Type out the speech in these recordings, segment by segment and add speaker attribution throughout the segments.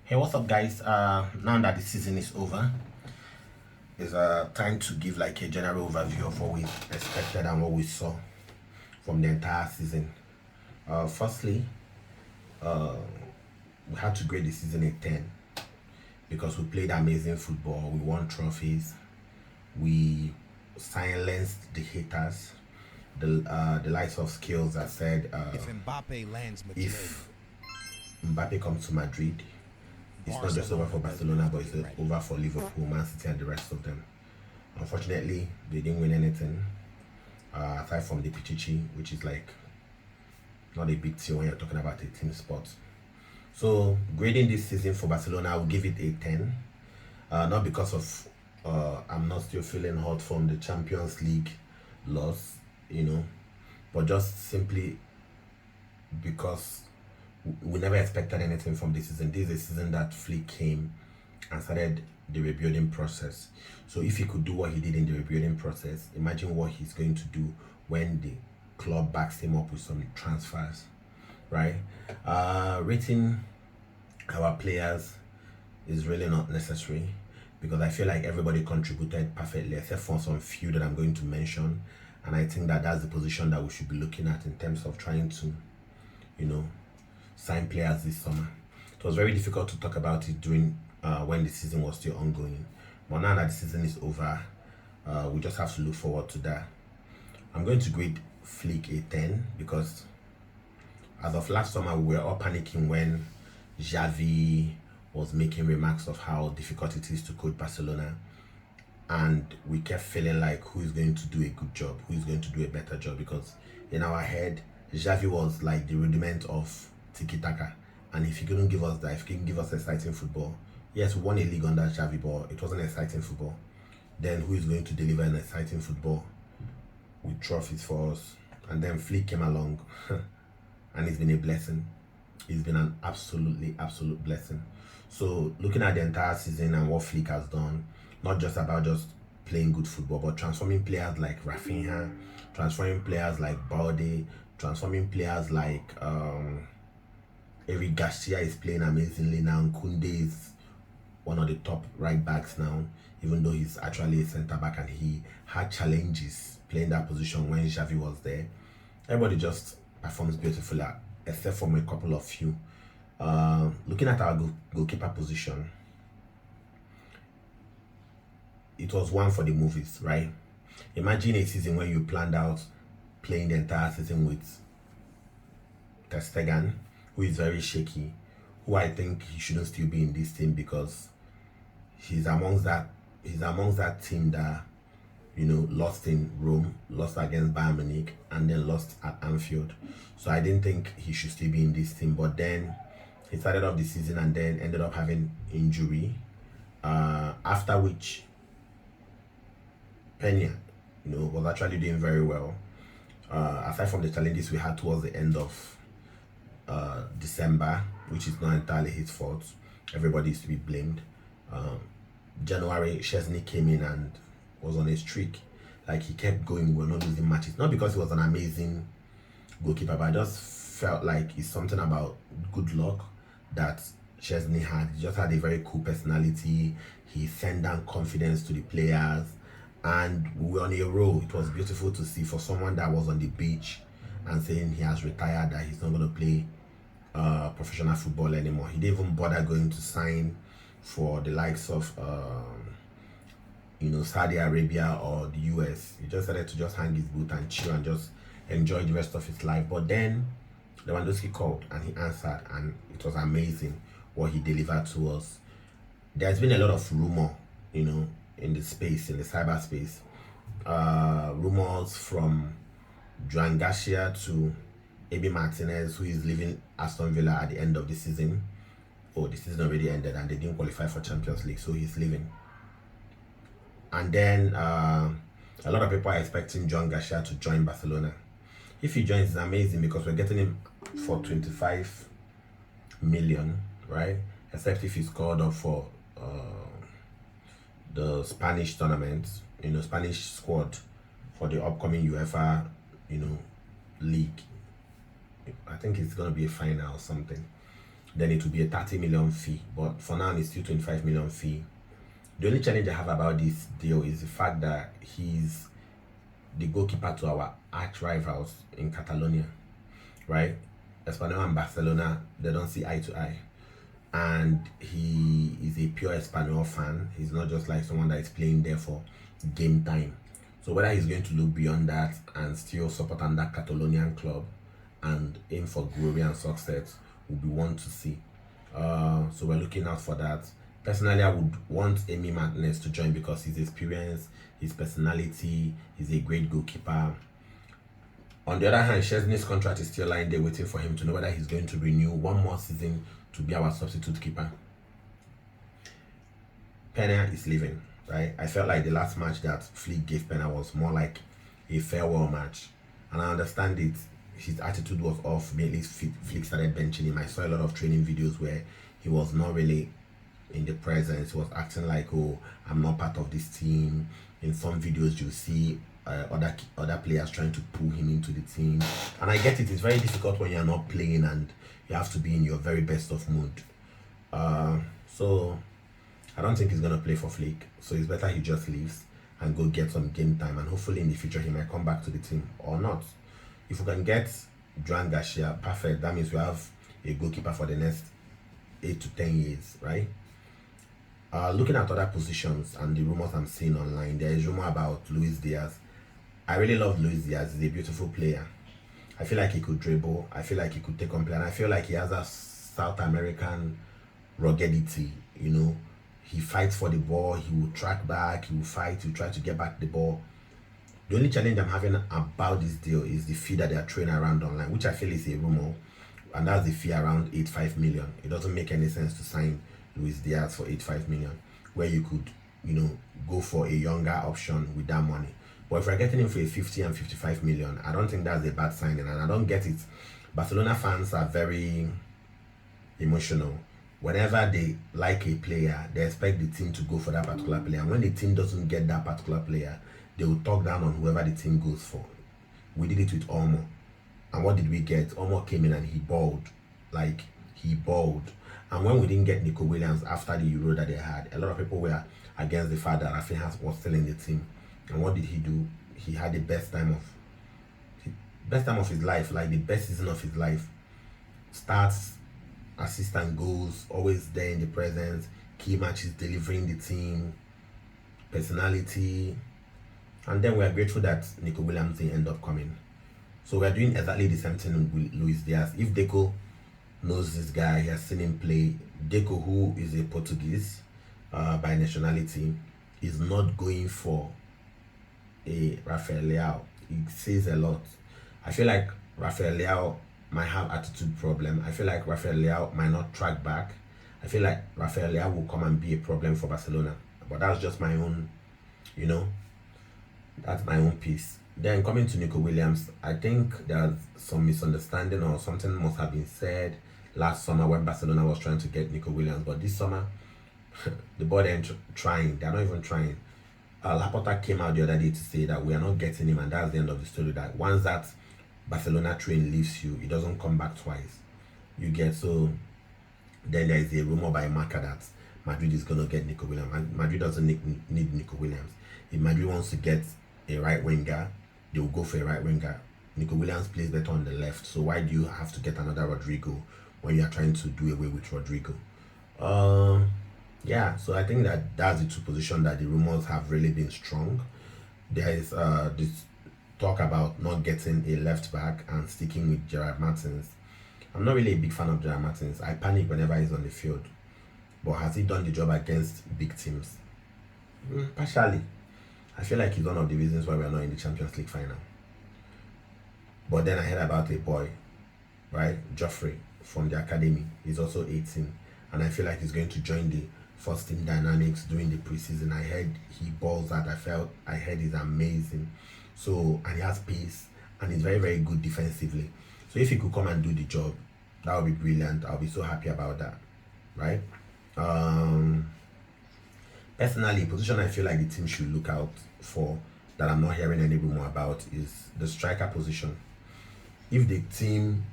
Speaker 1: Hey, what's up, guys? Now that the season is over, it's time to give like a general overview of what we expected and what we saw from the entire season. Firstly, we had to grade the season a 10 because we played amazing football, we won trophies, we silenced the haters, the likes of skills that said
Speaker 2: If Mbappe lands Madrid,
Speaker 1: if Mbappe comes to Madrid, it's not just over
Speaker 2: Barcelona
Speaker 1: for
Speaker 2: doesn't
Speaker 1: Barcelona,
Speaker 2: have to
Speaker 1: but
Speaker 2: get
Speaker 1: it's
Speaker 2: ready.
Speaker 1: over for Liverpool, Man City, and the rest of them. Unfortunately, they didn't win anything aside from the Pichichi, which is like not a big deal when you're talking about a team sport. So, grading this season for Barcelona, I will give it a 10. Not because of I'm not still feeling hot from the Champions League loss, but just simply because we never expected anything from this season. This is a season that Flick came and started the rebuilding process. So if he could do what he did in the rebuilding process, imagine what he's going to do when the club backs him up with some transfers, right? Rating our players is really not necessary because I feel like everybody contributed perfectly except for some few that I'm going to mention. And I think that that's the position that we should be looking at in terms of trying to, you know, sign players this summer. It was very difficult to talk about it during when the season was still ongoing. But now that the season is over, we just have to look forward to that. I'm going to grade Flick a 10 because as of last summer, we were all panicking when Xavi was making remarks of how difficult it is to coach Barcelona. And we kept feeling like who is going to do a good job, who is going to do a better job, because in our head, Xavi was like the rudiment of tiki taka. And if he couldn't give us that, if he couldn't give us exciting football, yes, we won a league under Xavi, but it wasn't exciting football. Then who is going to deliver an exciting football with trophies for us? And then Flick came along, and it's been a blessing. It's been an absolute blessing. So looking at the entire season and what Flick has done, not just about just playing good football, but transforming players like Rafinha, transforming players like Balde, transforming players like Eric Garcia is playing amazingly now. Kunde is one of the top right backs now, even though he's actually a centre back and he had challenges playing that position when Xavi was there. Everybody just performs beautifully, except from a couple of few. Looking at our goalkeeper position, it was one for the movies, right? Imagine a season where you planned out playing the entire season with Ter Stegen, who is very shaky, who I think he shouldn't still be in this team because he's amongst that team that lost in Rome, lost against Bayern Munich, and then lost at Anfield. So I didn't think he should still be in this team. But then he started off the season and then ended up having injury. After which Pena, was actually doing very well. Aside from the challenges we had towards the end of December, which is not entirely his fault, everybody is to be blamed. January, Chesney came in and was on a streak. Like he kept going, we were not losing matches. Not because he was an amazing goalkeeper, but I just felt like it's something about good luck that Chesney had. He just had a very cool personality. He sent down confidence to the players, and we were on a roll. It was beautiful to see for someone that was on the beach and saying he has retired, that he's not going to play professional football anymore. He didn't even bother going to sign for the likes of Saudi Arabia or the US. He just started to just hang his boot and chill and just enjoy the rest of his life. But then Lewandowski called and he answered, and it was amazing what he delivered to us. There's been a lot of rumor, in the space, in the cyberspace. Rumors from Joan Garcia to Amy Martinez, who is leaving Aston Villa at the end of the season. Oh, the season already ended and they didn't qualify for Champions League, so he's leaving. And then a lot of people are expecting John Garcia to join Barcelona. If he joins, it's amazing because we're getting him for 25 million, right? Except if he's called up for the Spanish tournament, Spanish squad for the upcoming UEFA, league. I think it's gonna be a final or something. then it will be a 30 million fee. But for now, it's still 25 million fee. The only challenge I have about this deal is the fact that he's the goalkeeper to our arch rivals in Catalonia, right? Espanyol and Barcelona, they don't see eye to eye. And he is a pure Espanyol fan. He's not just like someone that is playing there for game time. So whether he's going to look beyond that and still support under Catalonian club and aim for glory and success will be one to see. So we're looking out for that. Personally, I would want Emi Martinez to join because his experience, his personality, he's a great goalkeeper. On the other hand, Chesney's contract is still lying there waiting for him to know whether he's going to renew one more season to be our substitute keeper. Pena is leaving, right? I felt like the last match that Flick gave Pena was more like a farewell match. And I understand it. His attitude was off. Maybe Flick started benching him. I saw a lot of training videos where he was not really in the presence. He was acting like, oh, I'm not part of this team. In some videos, you see other players trying to pull him into the team. And I get it. It's very difficult when you're not playing and you have to be in your very best of mood. So I don't think he's going to play for Flick. So it's better he just leaves and go get some game time. And hopefully in the future, he might come back to the team or not. If we can get Joan Garcia, perfect. That means we have a goalkeeper for the next 8 to 10 years, right? Looking at other positions and the rumors I'm seeing online, there is rumor about Luis Diaz. I really love Luis Diaz. He's a beautiful player. I feel like he could dribble. I feel like he could take on play. And I feel like he has a South American ruggedity, you know. He fights for the ball. He will track back. He will fight. He will try to get back the ball. The only challenge I'm having about this deal is the fee that they are throwing around online, which I feel is a rumor. And that's the fee around 85 million. It doesn't make any sense to sign Luis Diaz for 85 million, where you could, you know, go for a younger option with that money. But if we're getting him for a 50 and 55 million, I don't think that's a bad signing, and I don't get it. Barcelona fans are very emotional. Whenever they like a player, they expect the team to go for that particular player. And when the team doesn't get that particular player, they will talk down on whoever the team goes for. We did it with Olmo. And what did we get? Olmo came in and he balled. Like, he balled. And when we didn't get Nico Williams after the Euro that they had, a lot of people were against the fact that Rafinha was still in the team. And what did he do? He had the best time of his life, like the best season of his life. Starts, assists and goals, always there in the presence, key matches, delivering the team, personality. And then we are grateful that Nico Williams didn't end up coming. So we're doing exactly the same thing with Luis Diaz. If Deco knows this guy, he has seen him play. Deco, who is a Portuguese by nationality, is not going for a Rafael Leao. It says a lot. I feel like Rafael Leao might have attitude problem. I feel like Rafael Leao might not track back. I feel like Rafael Leao will come and be a problem for Barcelona. But that's just my own, you know, that's my own piece. Then coming to Nico Williams, I think there's some misunderstanding or something must have been said last summer when Barcelona was trying to get Nico Williams. But this summer, the board ain't trying. They're not even trying. Laporta came out the other day to say that we are not getting him, and that's the end of the story. That once that Barcelona train leaves you, it doesn't come back twice. You get so. Then there is a rumor by Marca that Madrid is gonna get Nico Williams. Madrid doesn't need Nico Williams. If Madrid wants to get a right winger, they will go for a right winger. Nico Williams plays better on the left, so why do you have to get another Rodrigo when you are trying to do away with Rodrigo? Yeah, so I think that that's the two positions that the rumors have really been strong. There is this talk about not getting a left back and sticking with Gerard Martins. I'm not really a big fan of Gerard Martins. I panic whenever he's on the field. But has he done the job against big teams? Partially. I feel like he's one of the reasons why we're not in the Champions League final. But then I heard about a boy, right? Joffrey from the academy. He's also 18. And I feel like he's going to join the first team dynamics during the preseason. I heard he balls out. I heard he's amazing. So, and he has pace and he's very, very good defensively. So if he could come and do the job, that would be brilliant. I'll be so happy about that, right? Personally, position I feel like the team should look out for that I'm not hearing any rumor about is the striker position. If the team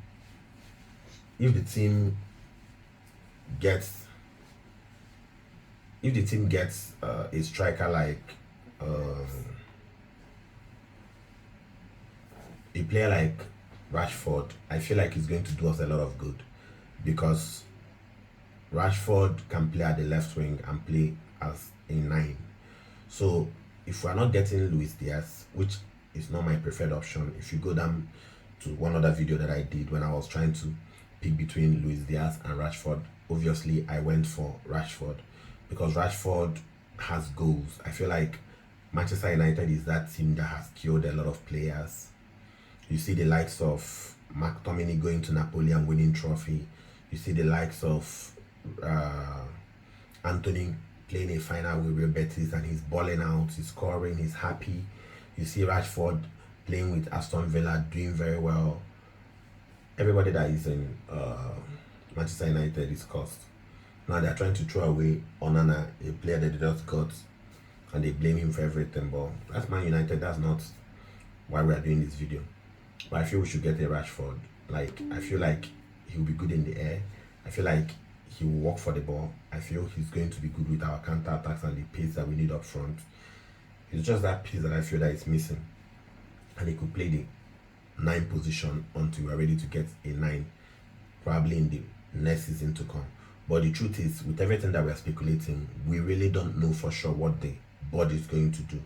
Speaker 1: gets a striker like a player like Rashford, I feel like he's going to do us a lot of good, because Rashford can play at the left wing and play as a 9. So if we're not getting Luis Diaz, which is not my preferred option, if you go down to one other video that I did when I was trying to pick between Luis Diaz and Rashford, obviously I went for Rashford because Rashford has goals. I feel like Manchester United is that team that has killed a lot of players. You see the likes of McTominay going to Napoli and winning trophy. You see the likes of Anthony playing a final with Real Betis and he's balling out, he's scoring, he's happy. You see Rashford playing with Aston Villa, doing very well. Everybody that is in Manchester United is cursed. Now they're trying to throw away Onana, a player that they just got, and they blame him for everything. But that's Man United. That's not why we are doing this video. But I feel we should get a Rashford. Like, I feel like he'll be good in the air. I feel like he will work for the ball. I feel he's going to be good with our counter attacks and the pace that we need up front. It's just that piece that I feel that is missing. And he could play the 9 position until we're ready to get a 9, probably in the next season to come. But the truth is, with everything that we're speculating, we really don't know for sure what the board is going to do.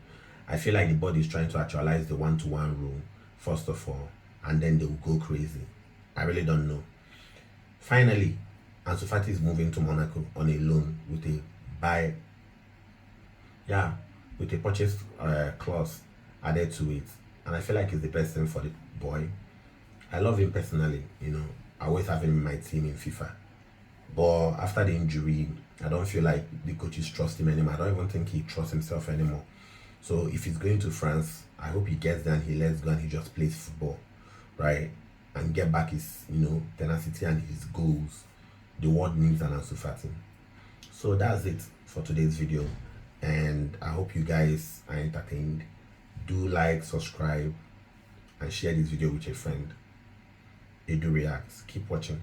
Speaker 1: I feel like the board is trying to actualize the 1-to-1 rule, first of all, and then they will go crazy. I really don't know. Finally, Ansu Fati is moving to Monaco on a loan with a purchase clause added to it, and I feel like it's the best thing for the boy. I love him personally, I always have him in my team in FIFA. But after the injury, I don't feel like the coaches trust him anymore. I don't even think he trusts himself anymore. So if he's going to France, I hope he gets there and he lets go and he just plays football, right? And get back his, tenacity and his goals. The world needs an Ansu Fati. So that's it for today's video. And I hope you guys are entertained. Do like, subscribe, and share this video with your friend. Edu Reacts. Keep watching.